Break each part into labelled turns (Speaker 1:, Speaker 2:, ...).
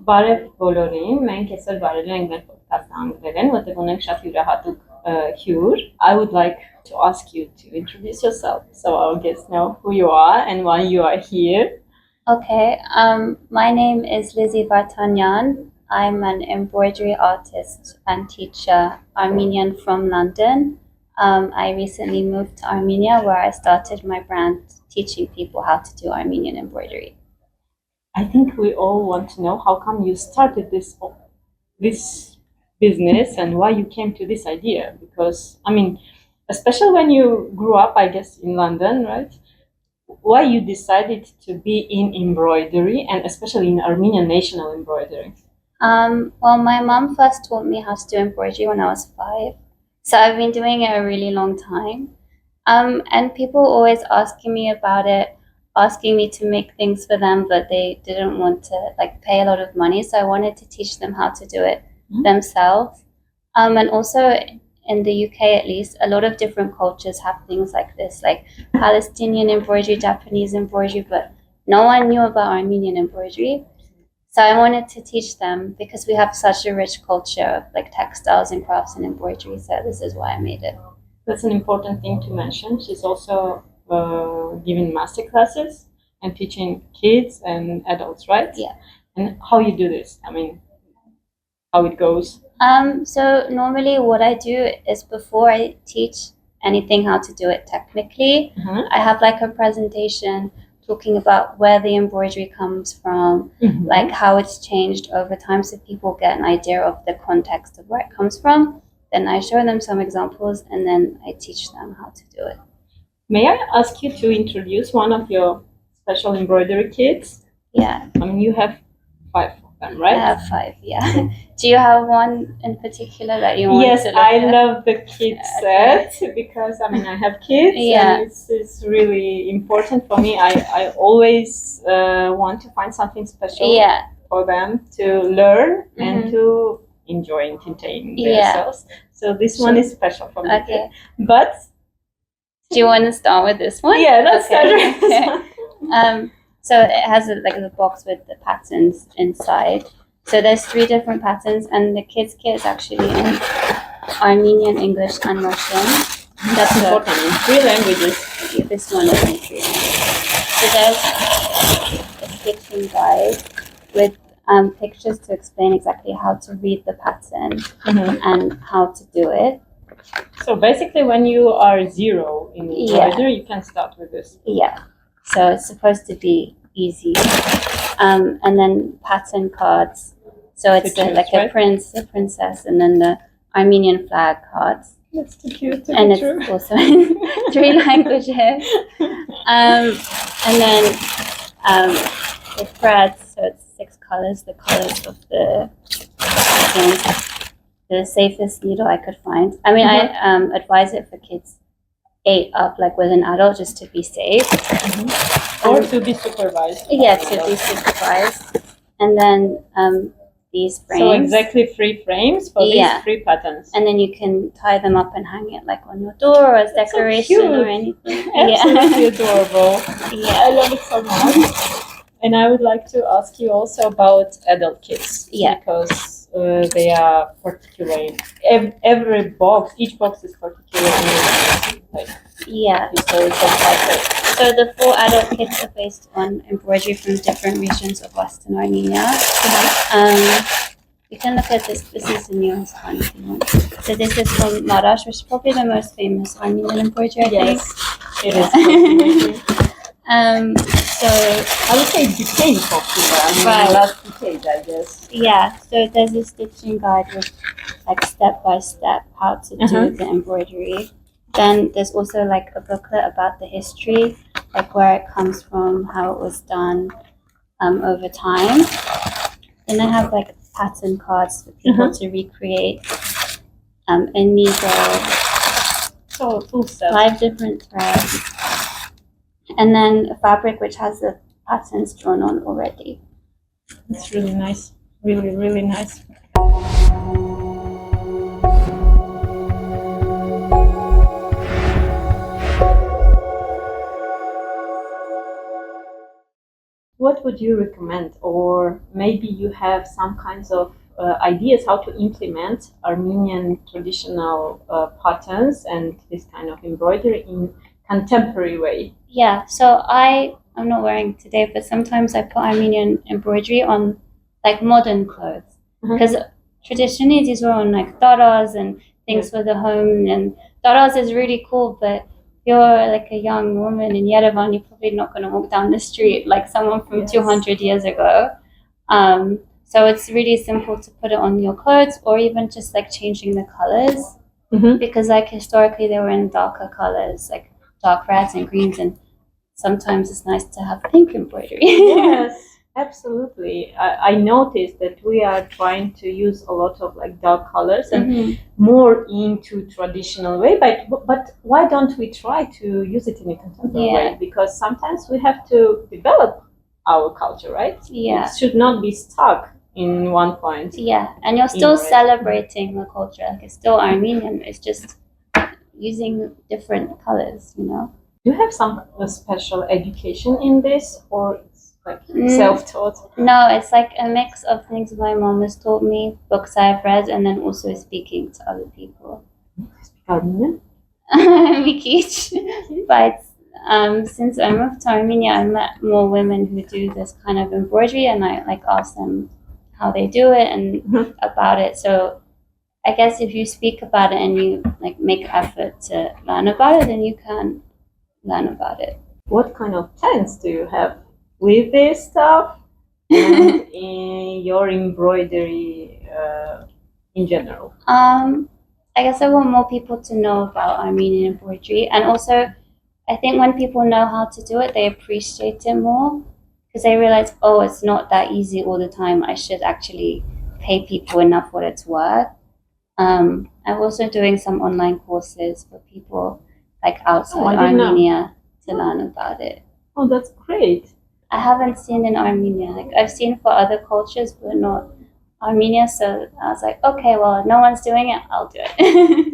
Speaker 1: Բարև բոլորին, մենք այսօր բարելու ենք մեր podcast-ը անգլերեն, որտեղ ունենք շատ յուրահատուկ հյուր. I would like to ask you to introduce yourself so our guests know who you are and why you are here.
Speaker 2: Okay, my name is Lizzy Vartanian. I'm an embroidery artist and teacher, Armenian from London. I recently moved to Armenia where I started my brand teaching people how to do Armenian embroidery.
Speaker 1: I think we all want to know how come you started this business and why you came to this idea. Because, I mean, especially when you grew up, I guess, in London, right? Why you decided to be in embroidery and especially in Armenian national embroidery?
Speaker 2: Well, my mom first taught me how to do embroidery when I was 5. So I've been doing it a really long time. And people always asking me about it, asking me to make things for them, but they didn't want to pay a lot of money. So I wanted to teach them how to do it themselves. And also in the UK, at least, a lot of different cultures have things like this, like Palestinian embroidery, Japanese embroidery, but no one knew about Armenian embroidery. So I wanted to teach them because we have such a rich culture of textiles and crafts and embroidery. So this is why I made it.
Speaker 1: That's an important thing to mention. She's also giving master classes and teaching kids and adults, right?
Speaker 2: Yeah.
Speaker 1: And how you do this? I mean, how it goes?
Speaker 2: So normally what I do is before I teach anything how to do it technically, I have a presentation talking about where the embroidery comes from, how it's changed over time so people get an idea of the context of where it comes from. Then I show them some examples and then I teach them how to do it.
Speaker 1: May I ask you to introduce one of your special embroidery kits?
Speaker 2: Yeah.
Speaker 1: I mean, you have 5 of them, right?
Speaker 2: I have 5, yeah. Do you have one in particular that you want
Speaker 1: yes,
Speaker 2: to look
Speaker 1: I
Speaker 2: at?
Speaker 1: love the kit set because, I mean, I have kids and it's really important for me. I always want to find something special for them to learn and to enjoy entertain themselves. So this one is special for me.
Speaker 2: Okay.
Speaker 1: But
Speaker 2: do you want to start with this one?
Speaker 1: Yeah, let's start with this one.
Speaker 2: So it has a box with the patterns inside. So there's 3 different patterns, and the kids' kit is actually in Armenian, English, and Russian.
Speaker 1: That's important. In 3 languages.
Speaker 2: This one is in 3 languages. So there's a stitching guide with pictures to explain exactly how to read the pattern and how to do it.
Speaker 1: So basically, when you are 0 in embroidery, you can start with this.
Speaker 2: Yeah. So it's supposed to be easy. And then pattern cards. So it's a prince, a princess, and then the Armenian flag cards.
Speaker 1: That's too cute.
Speaker 2: And it's also in 3 languages. And then the threads. So it's 6 colors. The colors of the patterns. The safest needle I could find. I mean, I advise it for kids 8 up, with an adult, just to be safe.
Speaker 1: Or to be supervised.
Speaker 2: Yeah, to be supervised. And then these frames.
Speaker 1: So exactly 3 frames for these 3 patterns.
Speaker 2: And then you can tie them up and hang it on your door or as decoration or anything.
Speaker 1: Absolutely adorable.
Speaker 2: Yeah.
Speaker 1: I love it so much. And I would like to ask you also about adult kits.
Speaker 2: Yeah.
Speaker 1: Because they are particular. Every box, each box is particular.
Speaker 2: Yeah.
Speaker 1: So
Speaker 2: the 4 adult kits are based on embroidery from different regions of Western Armenia. You can look at this. This is the newest one if you want. So this is from Marash, which is probably the most famous Armenian embroidery, I think.
Speaker 1: It is.
Speaker 2: So
Speaker 1: I would say it became popular. In the last decade, I guess.
Speaker 2: Yeah. So there's a stitching guide with step by step how to do the embroidery. Then there's also a booklet about the history, where it comes from, how it was done over time. Then I have pattern cards for people to recreate a needle.
Speaker 1: So full set.
Speaker 2: 5 different threads. And then a fabric which has the patterns drawn on already.
Speaker 1: It's really nice. Really, really nice. what would you recommend? Or maybe you have some kinds of ideas how to implement Armenian traditional patterns and this kind of embroidery in contemporary way.
Speaker 2: Yeah, so I'm not wearing today, but sometimes I put Armenian embroidery on like modern clothes because traditionally these were on like taras and things for the home, and taras is really cool, but if you're like a young woman in Yerevan, you're probably not going to walk down the street like someone from 200 years ago. So it's really simple to put it on your clothes, or even just like changing the colors, because like historically they were in darker colors, like dark reds and greens, and sometimes it's nice to have pink embroidery.
Speaker 1: Yes, absolutely. I noticed that we are trying to use a lot of like dark colors and more into traditional way, but why don't we try to use it in a contemporary way? Because sometimes we have to develop our culture, right?
Speaker 2: Yeah.
Speaker 1: It should not be stuck in one point.
Speaker 2: Yeah, and you're still celebrating the culture. Like it's still Armenian. It's just using different colors, you know.
Speaker 1: Do you have some special education in this, or it's like self-taught?
Speaker 2: No, it's like a mix of things my mom has taught me, books I've read, and then also speaking to other people.
Speaker 1: Speak Armenian?
Speaker 2: But since I moved to Armenia, I met more women who do this kind of embroidery, and I like ask them how they do it and about it. So I guess if you speak about it and you like make effort to learn about it, then you can learn about it.
Speaker 1: What kind of plans do you have with this stuff and in your embroidery in general?
Speaker 2: I guess I want more people to know about Armenian embroidery, and also I think when people know how to do it, they appreciate it more because they realize, oh, it's not that easy all the time. I should actually pay people enough for it to work. I'm also doing some online courses for people like outside Armenia to learn about it.
Speaker 1: Oh, that's great.
Speaker 2: I haven't seen in Armenia. Like I've seen for other cultures, but not Armenia. So I was like, okay, well, if no one's doing it, I'll do it.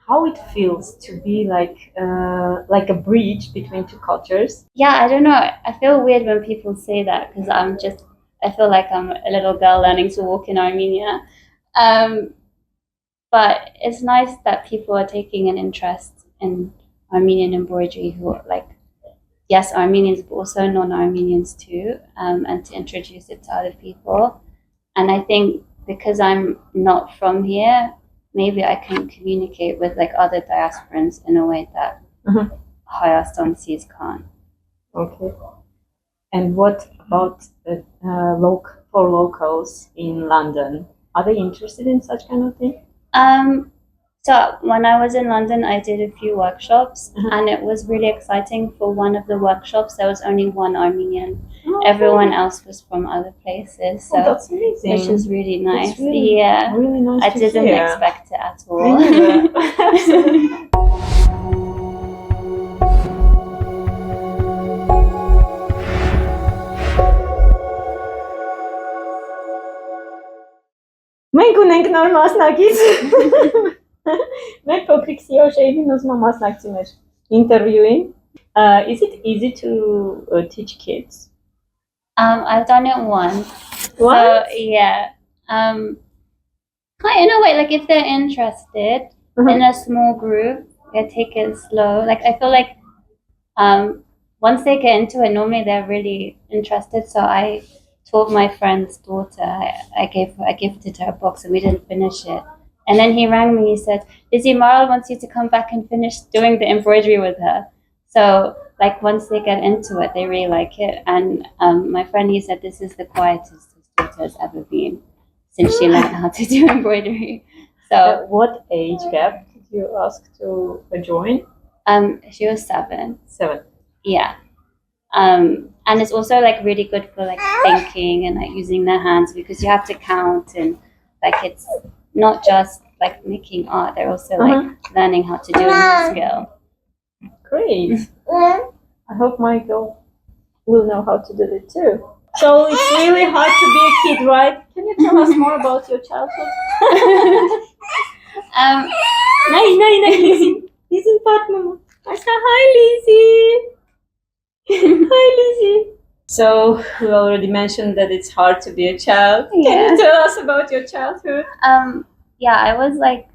Speaker 1: How it feels to be like a bridge between two cultures?
Speaker 2: Yeah, I don't know. I feel weird when people say that because I feel like I'm a little girl learning to walk in Armenia. But it's nice that people are taking an interest in Armenian embroidery who are like, yes, Armenians, but also non-Armenians too, and to introduce it to other people. And I think because I'm not from here, maybe I can communicate with like other diasporans in a way that Hayastansis can't.
Speaker 1: Okay. And what about for locals in London? Are they interested in such kind of thing?
Speaker 2: So when I was in London, I did a few workshops, and it was really exciting. For one of the workshops, there was only one Armenian. Everyone else was from other places. So
Speaker 1: that's amazing.
Speaker 2: Which is really nice.
Speaker 1: That's really nice
Speaker 2: I didn't expect it at all.
Speaker 1: Մենք ունենք նոր մասնակից։ Մեր փոքրիկ CEO-շեյին ուզում եմ մասնակցի մեր ինտերվյուին. Is it easy to teach kids?
Speaker 2: I've done it once.
Speaker 1: What?
Speaker 2: So, yeah. In a way, like if they're interested in a small group, they take it slow. Like I feel like once they get into it, normally they're really interested. So I taught my friend's daughter. I gifted her a box, and we didn't finish it. And then he rang me. He said, "Lizzy, Maral wants you to come back and finish doing the embroidery with her." So, like once they get into it, they really like it. And my friend, he said, "This is the quietest his daughter has ever been since she learned how to do embroidery." So,
Speaker 1: what age gap did you ask to join?
Speaker 2: She was 7.
Speaker 1: 7.
Speaker 2: Yeah. And it's also like really good for like thinking and like using their hands, because you have to count, and like it's not just like making art, they're also like learning how to do a new skill.
Speaker 1: Great. I hope my girl will know how to do it too. So it's really hard to be a kid, right? Can you tell us more about your childhood? Lizzy. Lizzy, Fatma. Hi, Lizzy. Hi, Lizzy. So we already mentioned that it's hard to be a child.
Speaker 2: Yeah.
Speaker 1: Can you tell us about your childhood?
Speaker 2: Yeah, I was like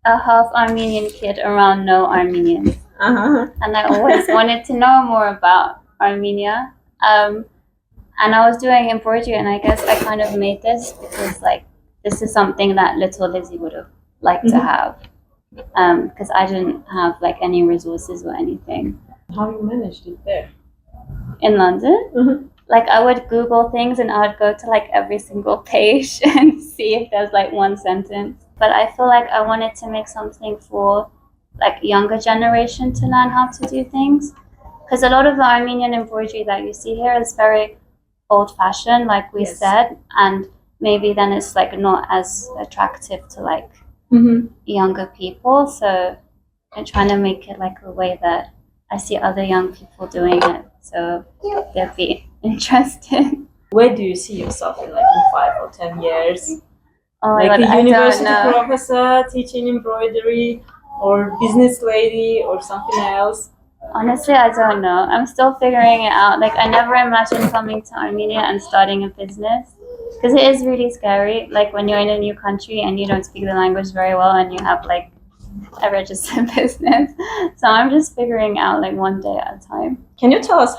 Speaker 2: a half Armenian kid around no Armenians. And I always wanted to know more about Armenia. And I was doing embroidery, and I guess I kind of made this because like this is something that little Lizzy would have liked to have. Because I didn't have like any resources or anything.
Speaker 1: How you managed it there?
Speaker 2: In London? Like I would Google things and I would go to like every single page and see if there's like one sentence. But I feel like I wanted to make something for like younger generation to learn how to do things. Because a lot of the Armenian embroidery that you see here is very old-fashioned, like we said, and maybe then it's like not as attractive to like younger people. So I'm trying to make it like a way that I see other young people doing it, so they'll be interested.
Speaker 1: Where do you see yourself in like in 5 or 10 years?
Speaker 2: Oh
Speaker 1: like
Speaker 2: God,
Speaker 1: a university professor teaching embroidery, or business lady, or something else?
Speaker 2: Honestly, I don't know. I'm still figuring it out. Like I never imagined coming to Armenia and starting a business, because it is really scary. Like when you're in a new country and you don't speak the language very well and you have like a registered business. So I'm just figuring out like one day at a time.
Speaker 1: Can you tell us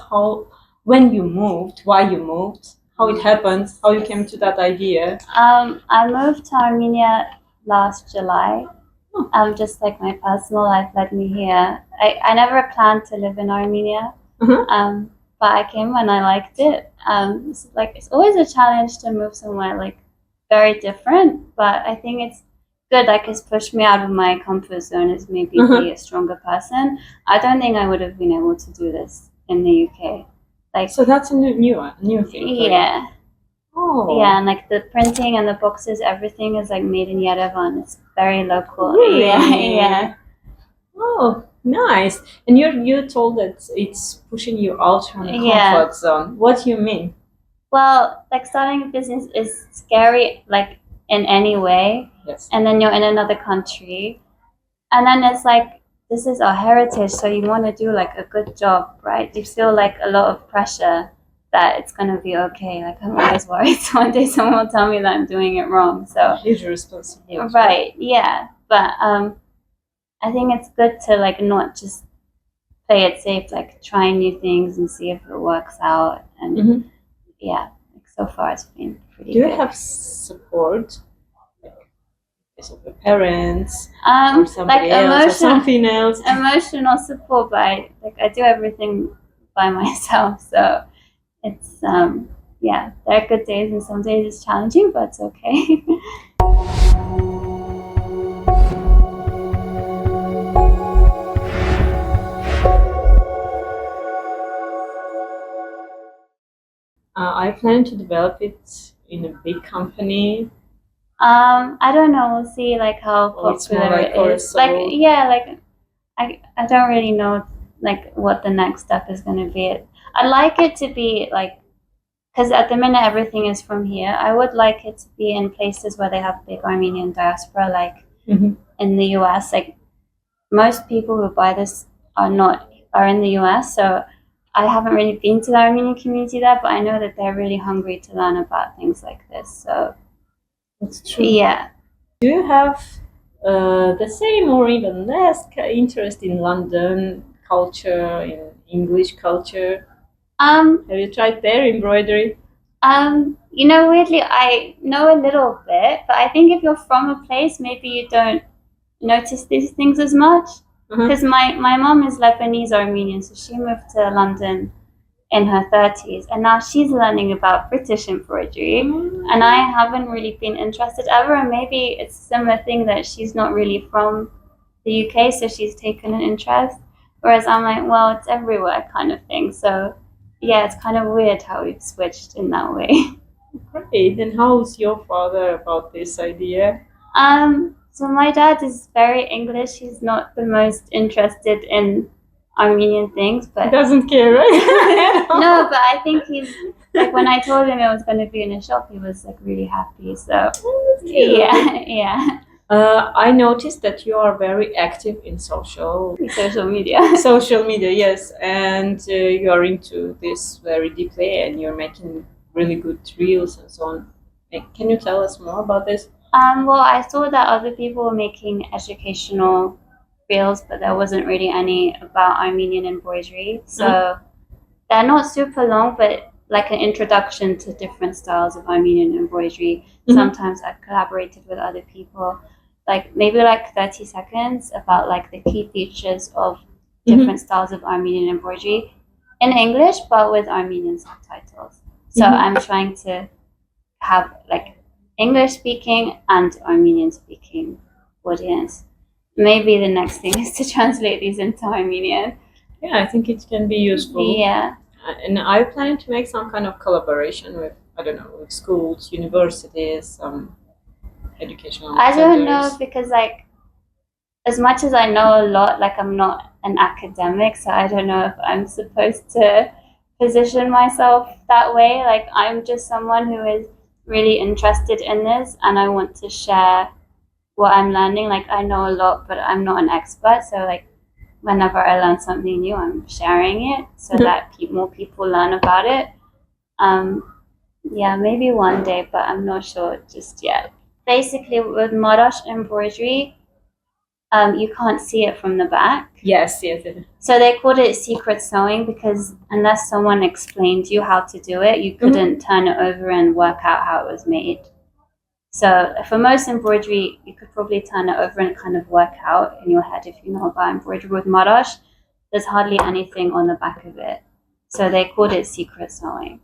Speaker 1: when you moved, why you moved, how it happened, how you came to that idea?
Speaker 2: I moved to Armenia last July. Just like my personal life led me here. I never planned to live in Armenia, but I came and I liked it. It's always a challenge to move somewhere like very different, but I think it's good. Like it's pushed me out of my comfort zone as maybe be a stronger person. I don't think I would have been able to do this in the UK. Like
Speaker 1: so that's a new thing.
Speaker 2: Yeah. Oh. Yeah, and like the printing and the boxes, everything is like made in Yerevan. It's very local.
Speaker 1: Really?
Speaker 2: Yeah.
Speaker 1: Oh, nice. And you told that it's pushing you out from the comfort zone. What do you mean?
Speaker 2: Well, like starting a business is scary, like in any way.
Speaker 1: Yes.
Speaker 2: And then you're in another country, and then it's like this is our heritage, so you want to do like a good job, right? You feel like a lot of pressure that it's gonna be okay. Like I'm always worried one day someone will tell me that I'm doing it wrong. So
Speaker 1: huge responsibility.
Speaker 2: Right, yeah. But I think it's good to like not just play it safe, like try new things and see if it works out. And yeah, like so far it's been pretty good.
Speaker 1: Do you have support? Of the parents or somebody
Speaker 2: like
Speaker 1: else or something else?
Speaker 2: Emotional support, but I do everything by myself, so it's there are good days and some days it's challenging, but it's okay.
Speaker 1: I plan to develop it in a big company.
Speaker 2: I don't know. We'll see like how popular it is. Like I don't really know like what the next step is going to be. I'd like it to be like, because at the minute everything is from here. I would like it to be in places where they have big Armenian diaspora, like in the US. Like most people who buy this are in the US, so I haven't really been to the Armenian community there, but I know that they're really hungry to learn about things like this. So
Speaker 1: that's true.
Speaker 2: Yeah.
Speaker 1: Do you have the same or even less interest in London culture, in English culture? Have you tried their embroidery?
Speaker 2: Weirdly, I know a little bit, but I think if you're from a place, maybe you don't notice these things as much. Because my mom is Lebanese Armenian, so she moved to London in her 30s, and now she's learning about British embroidery, and I haven't really been interested ever, and maybe it's a similar thing that she's not really from the UK, so she's taken an interest, whereas I'm like, well, it's everywhere kind of thing. So yeah, it's kind of weird how we've switched in that way.
Speaker 1: Great. And how's your father about this idea?
Speaker 2: So my dad is very English. He's not the most interested in Armenian things, but
Speaker 1: he doesn't care, right?
Speaker 2: No, but I think he's like, when I told him it was going to be in a shop, he was like really happy. So yeah.
Speaker 1: I noticed that you are very active in social
Speaker 2: media.
Speaker 1: Social media, yes, and you are into this very deeply, and you're making really good reels and so on. Can you tell us more about this?
Speaker 2: Well, I saw that other people were making educational reels, but there wasn't really any about Armenian embroidery. So they're not super long, but like an introduction to different styles of Armenian embroidery. Sometimes I've collaborated with other people, like maybe like 30 seconds about like the key features of different styles of Armenian embroidery in English, but with Armenian subtitles. So I'm trying to have like English speaking and Armenian speaking audience. Maybe the next thing is to translate these into Armenian.
Speaker 1: Yeah, I think it can be useful.
Speaker 2: Yeah.
Speaker 1: And I plan to make some kind of collaboration with, I don't know, with schools, universities, educational
Speaker 2: I don't
Speaker 1: centers.
Speaker 2: know, because like as much as I know a lot, like I'm not an academic, so I don't know if I'm supposed to position myself that way. Like I'm just someone who is really interested in this, and I want to share what I'm learning. Like I know a lot, but I'm not an expert, so like whenever I learn something new, I'm sharing it so that more people learn about it. Yeah, maybe one day, but I'm not sure just yet. Basically, with Marash embroidery, you can't see it from the back.
Speaker 1: Yes.
Speaker 2: So they called it secret sewing because unless someone explained you how to do it, you couldn't turn it over and work out how it was made. So for most embroidery, you could probably turn it over and kind of work out in your head if you know about embroidery. With Marash, there's hardly anything on the back of it. So they called it secret sewing.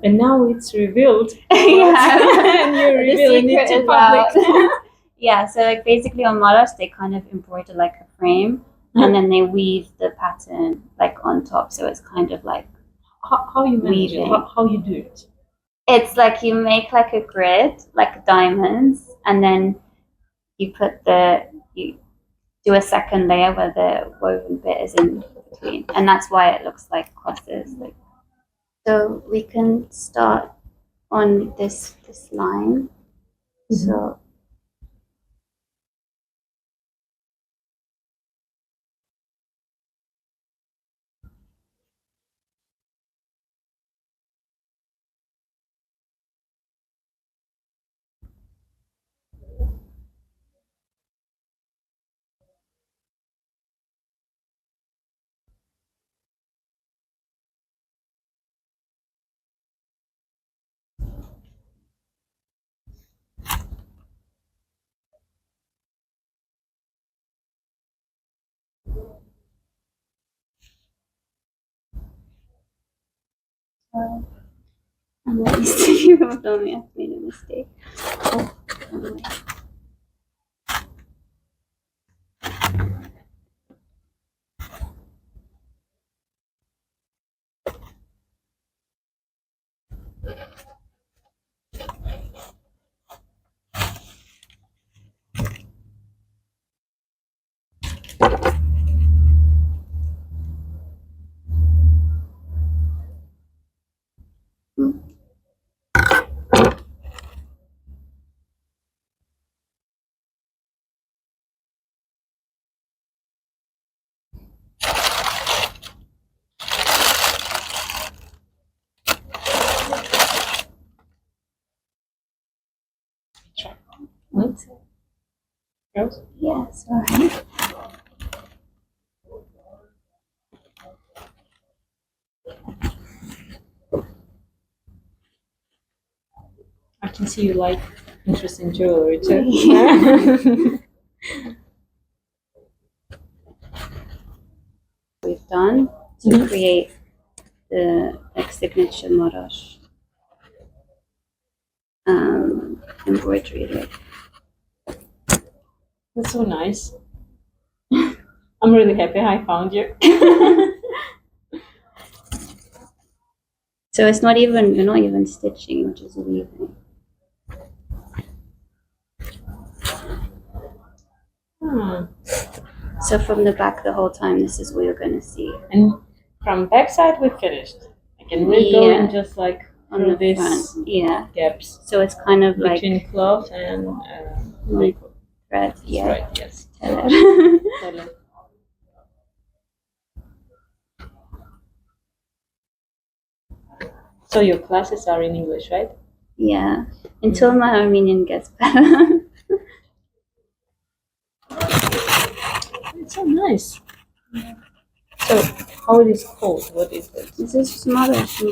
Speaker 1: And now it's revealed.
Speaker 2: Yeah.
Speaker 1: And you're revealing it to public.
Speaker 2: Yeah, so like basically on Marash, they kind of embroider like a frame and then they weave the pattern like on top. So it's kind of like
Speaker 1: how you manage it? How you do it?
Speaker 2: It's like you make like a grid, like diamonds, and then you do a second layer where the woven bit is in between, and that's why it looks like crosses. Like, so we can start on this line. So. I'm not used to you filming. I've made a mistake.
Speaker 1: What?
Speaker 2: Yeah, sorry.
Speaker 1: I can see you like interesting jewelry too.
Speaker 2: We've done to create the like signature Marash embroidery look.
Speaker 1: That's so nice. I'm really happy I found you.
Speaker 2: So it's not even, you're not even stitching, you're just weaving. So from the back the whole time, this is what you're going to see.
Speaker 1: And from backside we finished. I can really go and just like
Speaker 2: on the front,
Speaker 1: gaps.
Speaker 2: So it's kind of
Speaker 1: between
Speaker 2: like
Speaker 1: cloth and
Speaker 2: thread Right, yeah.
Speaker 1: Right, yes. Totally. So your classes are in English, right?
Speaker 2: Yeah, until my Armenian gets better.
Speaker 1: It's so nice. So how it is called? What is it?
Speaker 2: This is Marash.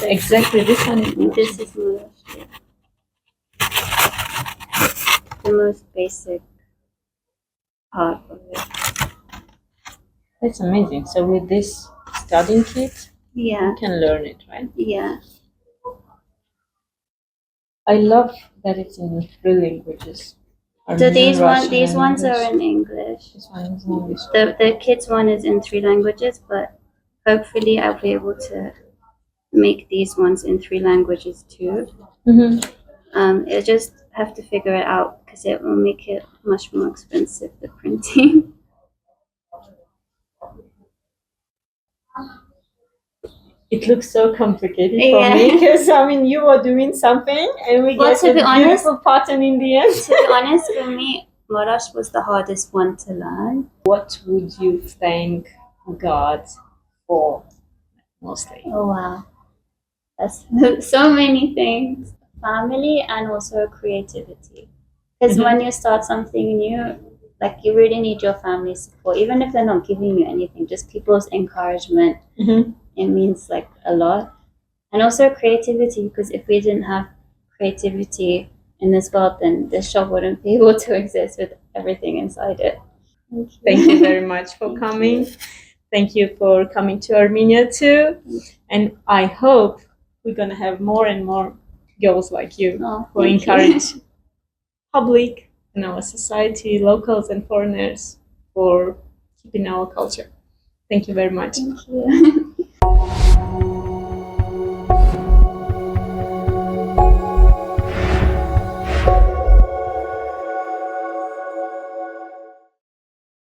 Speaker 1: Exactly, this one is
Speaker 2: This is Marash. The most basic part of it.
Speaker 1: That's amazing. So with this studying kit,
Speaker 2: Yeah.
Speaker 1: you can learn it, right?
Speaker 2: Yeah.
Speaker 1: I love that it's in 3 languages.
Speaker 2: So
Speaker 1: Armenian,
Speaker 2: these
Speaker 1: Russian,
Speaker 2: ones
Speaker 1: and
Speaker 2: are in English.
Speaker 1: This one is in English.
Speaker 2: The kids one is in 3 languages, but hopefully I'll be able to make these ones in 3 languages too. I just have to figure it out because it will make it much more expensive, the printing.
Speaker 1: It looks so complicated for me because I mean you are doing something and we get a beautiful pattern in the end.
Speaker 2: To be honest, for me, Marash was the hardest one to learn.
Speaker 1: What would you thank God for mostly?
Speaker 2: Oh wow, that's so many things. Family and also creativity. Because when you start something new, like you really need your family's support, even if they're not giving you anything, just people's encouragement. It means like a lot. And also creativity, because if we didn't have creativity in this world, then this shop wouldn't be able to exist with everything inside it.
Speaker 1: Thank you very much for coming. Thank you for coming to Armenia too. And I hope we're going to have more and more girls like you who encourage public in our society, locals and foreigners, for keeping our culture. Thank you very much.
Speaker 2: Thank you.